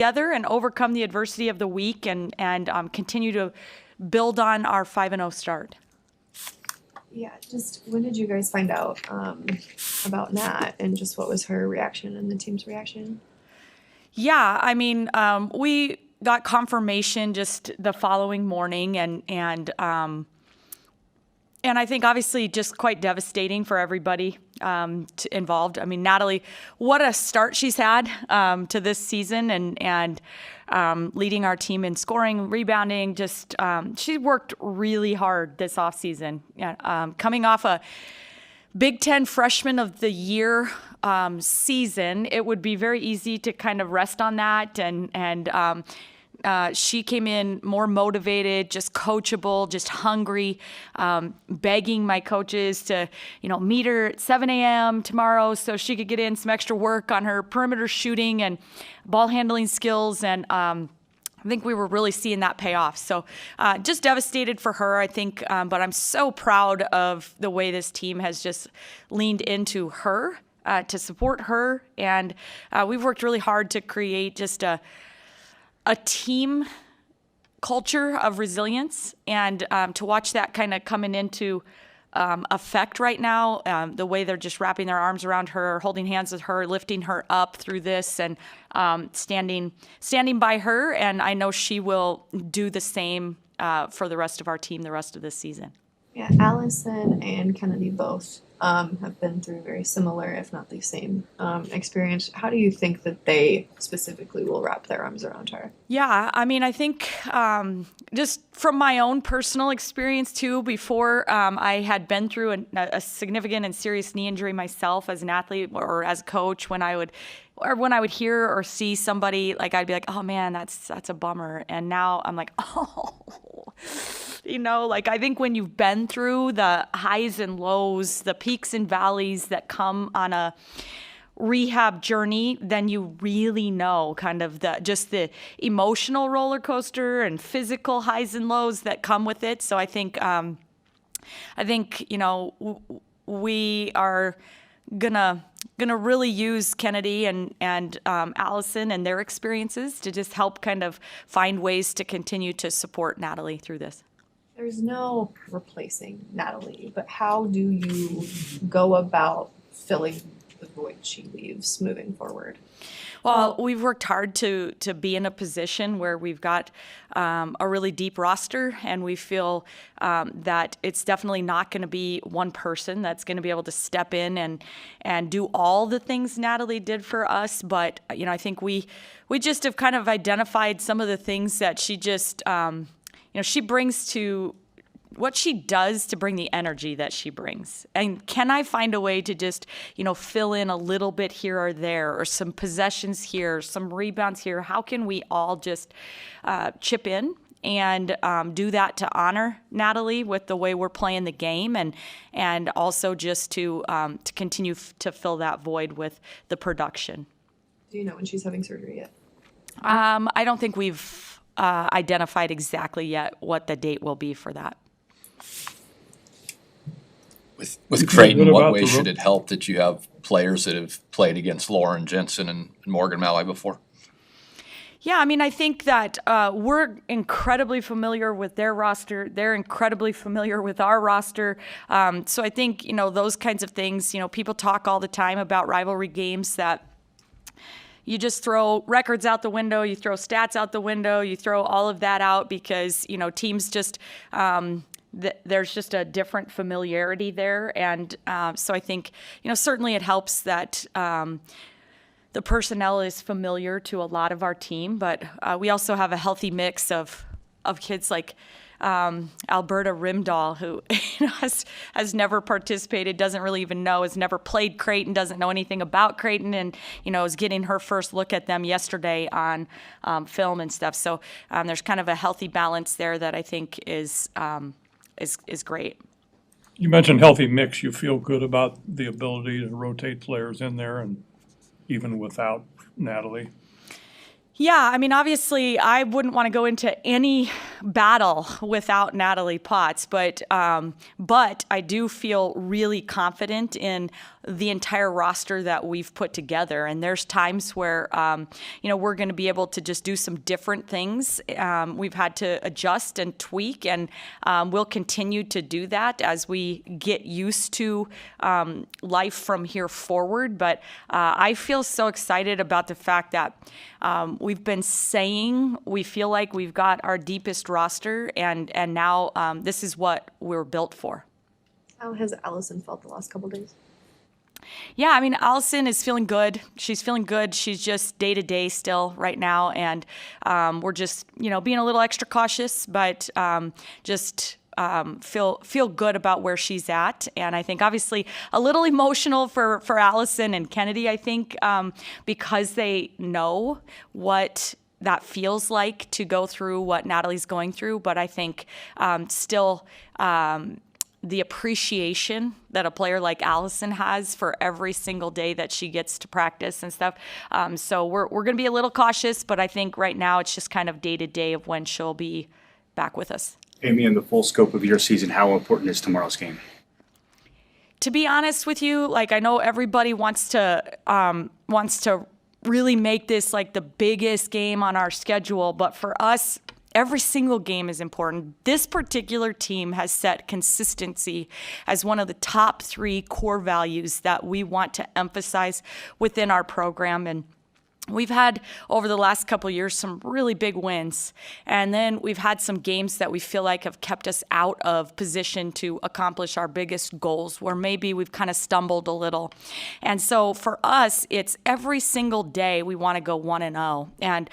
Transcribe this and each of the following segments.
together and overcome the adversity of the week and continue to build on our 5-0 start. Yeah, just when did you guys find out about Nat, and just what was her reaction and the team's reaction? Yeah, I mean, we got confirmation just the following morning, and I think obviously just quite devastating for everybody involved. I mean, Natalie, what a start she's had to this season, and leading our team in scoring, rebounding. Just she worked really hard this offseason. Coming off a Big Ten Freshman of the Year season, it would be very easy to kind of rest on that, and she came in more motivated, just coachable, just hungry, begging my coaches to, meet her at 7 a.m. tomorrow so she could get in some extra work on her perimeter shooting and ball handling skills. And I think we were really seeing that pay off. So just devastated for her, I think. But I'm so proud of the way this team has just leaned into her to support her. And we've worked really hard to create just a team culture of resilience, and to watch that kind of coming into effect right now, the way they're just wrapping their arms around her, holding hands with her, lifting her up through this, and standing by her. And I know she will do the same for the rest of our team the rest of this season. Yeah, Allison and Kennedy both have been through very similar, if not the same, experience. How do you think that they specifically will wrap their arms around her? Yeah, I mean, I think just from my own personal experience too, before I had been through a significant and serious knee injury myself as an athlete or as a coach, when I would hear or see somebody, like, I'd be like, oh man, that's a bummer. And now I'm like, oh, I think when you've been through the highs and lows, the peaks and valleys that come on a rehab journey, then you really know kind of the emotional roller coaster and physical highs and lows that come with it. So I think we are gonna really use Kennedy and Allison and their experiences to just help kind of find ways to continue to support Natalie through this. There's no replacing Natalie, but how do you go about filling the void she leaves moving forward? Well, we've worked hard to be in a position where we've got a really deep roster, and we feel that it's definitely not going to be one person that's going to be able to step in and do all the things Natalie did for us. But I think we just have kind of identified some of the things that she just she brings to what she does to bring the energy that she brings. And can I find a way to just, fill in a little bit here or there, or some possessions here, some rebounds here? How can we all just chip in and do that to honor Natalie with the way we're playing the game, and also just to continue to fill that void with the production? Do you know when she's having surgery yet? I don't think we've identified exactly yet what the date will be for that. With Creighton, what way should it help that you have players that have played against Lauren Jensen and Morgan Malley before? Yeah, I mean, I think that we're incredibly familiar with their roster. They're incredibly familiar with our roster. So I think, those kinds of things, people talk all the time about rivalry games that you just throw records out the window, you throw stats out the window, you throw all of that out because, teams just there's just a different familiarity there. And so I think, certainly it helps that the personnel is familiar to a lot of our team, but we also have a healthy mix of kids like Alberta Rimdahl, who has never participated, doesn't really even know, has never played Creighton, doesn't know anything about Creighton, and is getting her first look at them yesterday on film and stuff. So there's kind of a healthy balance there that I think is great. You mentioned healthy mix. You feel good about the ability to rotate players in there, and even without Natalie? Yeah, I mean, obviously, I wouldn't want to go into any battle without Natalie Potts, but I do feel really confident in the entire roster that we've put together. And there's times where, we're going to be able to just do some different things. We've had to adjust and tweak, and we'll continue to do that as we get used to life from here forward. But I feel so excited about the fact that we've been saying we feel like we've got our deepest roster, and now this is what we're built for. How has Allison felt the last couple days? Yeah, I mean, Allison is feeling good. She's feeling good. She's just day-to-day still right now, and we're just, being a little extra cautious, but just feel good about where she's at. And I think obviously a little emotional for Allison and Kennedy, I think, because they know what that feels like to go through what Natalie's going through. But I think still the appreciation that a player like Allison has for every single day that she gets to practice and stuff. So we're going to be a little cautious, but I think right now it's just kind of day-to-day of when she'll be back with us. Amy, in the full scope of your season, how important is tomorrow's game? To be honest with you, I know everybody wants to really make this the biggest game on our schedule, but for us, every single game is important. This particular team has set consistency as one of the top 3 core values that we want to emphasize within our program. And we've had, over the last couple of years, some really big wins. And then we've had some games that we feel like have kept us out of position to accomplish our biggest goals, where maybe we've kind of stumbled a little. And so for us, it's every single day we want to go 1-0. And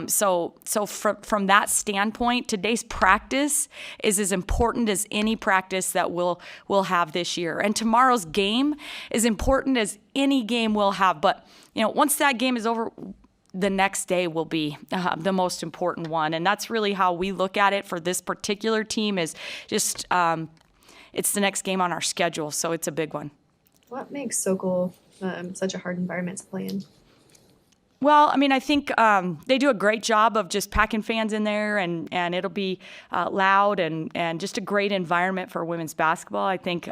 so from that standpoint, today's practice is as important as any practice that we'll have this year. And tomorrow's game is important as any game we'll have. But once that game is over, the next day will be the most important one. And that's really how we look at it for this particular team, is just it's the next game on our schedule. So it's a big one. What makes Sokol such a hard environment to play in? Well, I mean, I think they do a great job of just packing fans in there, and it'll be loud and just a great environment for women's basketball. I think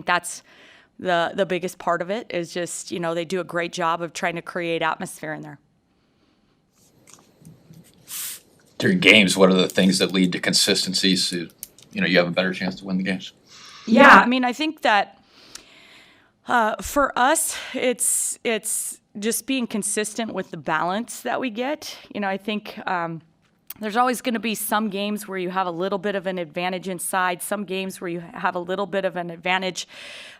that's the biggest part of it, is just, they do a great job of trying to create atmosphere in there. During games, what are the things that lead to consistency so, you have a better chance to win the games? Yeah, I mean, I think that for us, it's just being consistent with the balance that we get. I think there's always going to be some games where you have a little bit of an advantage inside, some games where you have a little bit of an advantage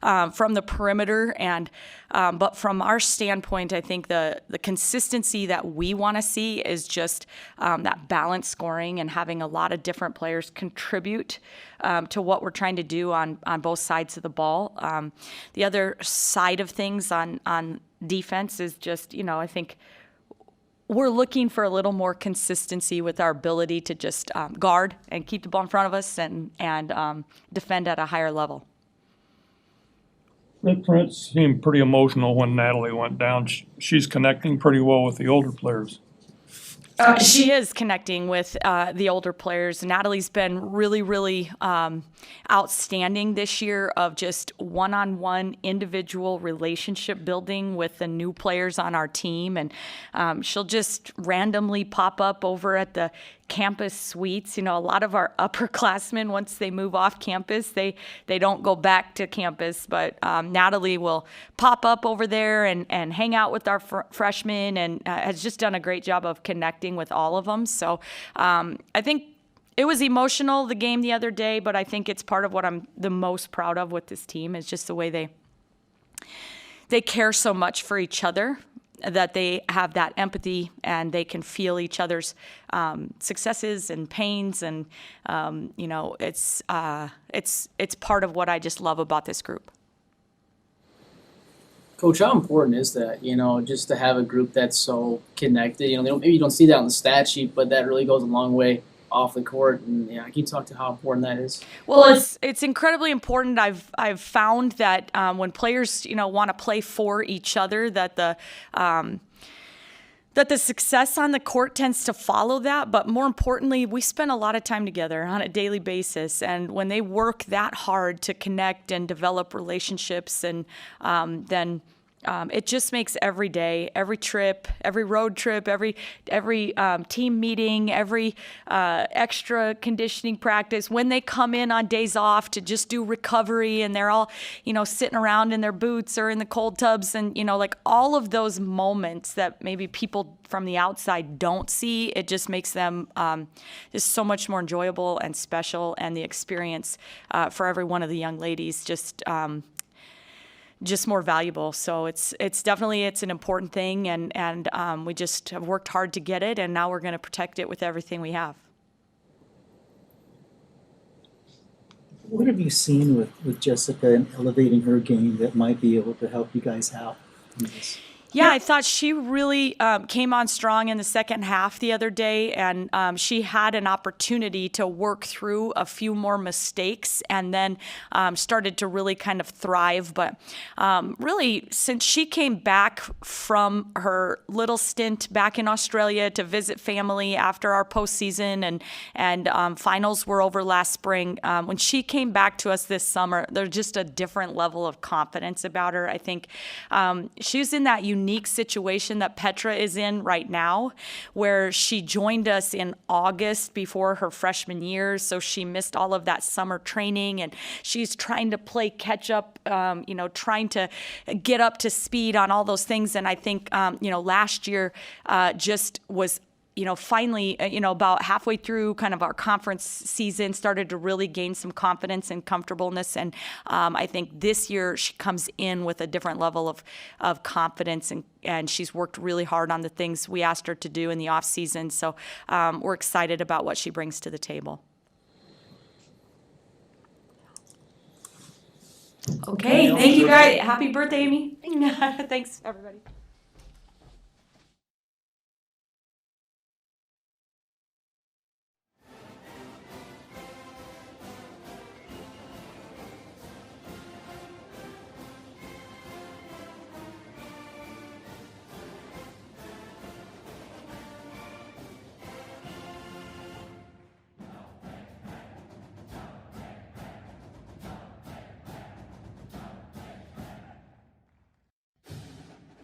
from the perimeter. And but from our standpoint, I think the consistency that we want to see is just that balanced scoring and having a lot of different players contribute to what we're trying to do on both sides of the ball. The other side of things on defense is just, I think we're looking for a little more consistency with our ability to just guard and keep the ball in front of us and defend at a higher level. Trent seemed pretty emotional when Natalie went down. She's connecting pretty well with the older players. She is connecting with the older players. Natalie's been really, really outstanding this year of just one-on-one individual relationship building with the new players on our team. And she'll just randomly pop up over at the campus suites. A lot of our upperclassmen, once they move off campus, they don't go back to campus. But Natalie will pop up over there and hang out with our freshmen, and has just done a great job of connecting with all of them. So I think it was emotional, the game the other day, but I think it's part of what I'm the most proud of with this team, is just the way they care so much for each other, that they have that empathy and they can feel each other's successes and pains, and it's part of what I just love about this group. Coach, how important is that, just to have a group that's so connected? Maybe you don't see that on the stat sheet, but that really goes a long way off the court. And can you talk to how important that is? Well, it's incredibly important. I've found that when players want to play for each other, that that the success on the court tends to follow that, but more importantly, we spend a lot of time together on a daily basis. And when they work that hard to connect and develop relationships, and then it just makes every day, every trip, every road trip, every team meeting, every extra conditioning practice, when they come in on days off to just do recovery, and they're all, sitting around in their boots or in the cold tubs, and, like all of those moments that maybe people from the outside don't see, it just makes them just so much more enjoyable and special, and the experience for every one of the young ladies just more valuable. So it's definitely an important thing, and we just have worked hard to get it, and now we're going to protect it with everything we have. What have you seen with Jessica and elevating her game that might be able to help you guys out in this? Yeah, I thought she really came on strong in the second half the other day, and she had an opportunity to work through a few more mistakes, and then started to really kind of thrive. But really, since she came back from her little stint back in Australia to visit family after our postseason, and finals were over last spring, when she came back to us this summer, there's just a different level of confidence about her. I think she's in that unique situation that Petra is in right now, where she joined us in August before her freshman year, so she missed all of that summer training, and she's trying to play catch up, trying to get up to speed on all those things. And I think, last year just was finally, about halfway through kind of our conference season, started to really gain some confidence and comfortableness. And I think this year she comes in with a different level of confidence, and she's worked really hard on the things we asked her to do in the off season. So we're excited about what she brings to the table. Okay, thank you guys. Happy birthday, Amy. Thanks, everybody.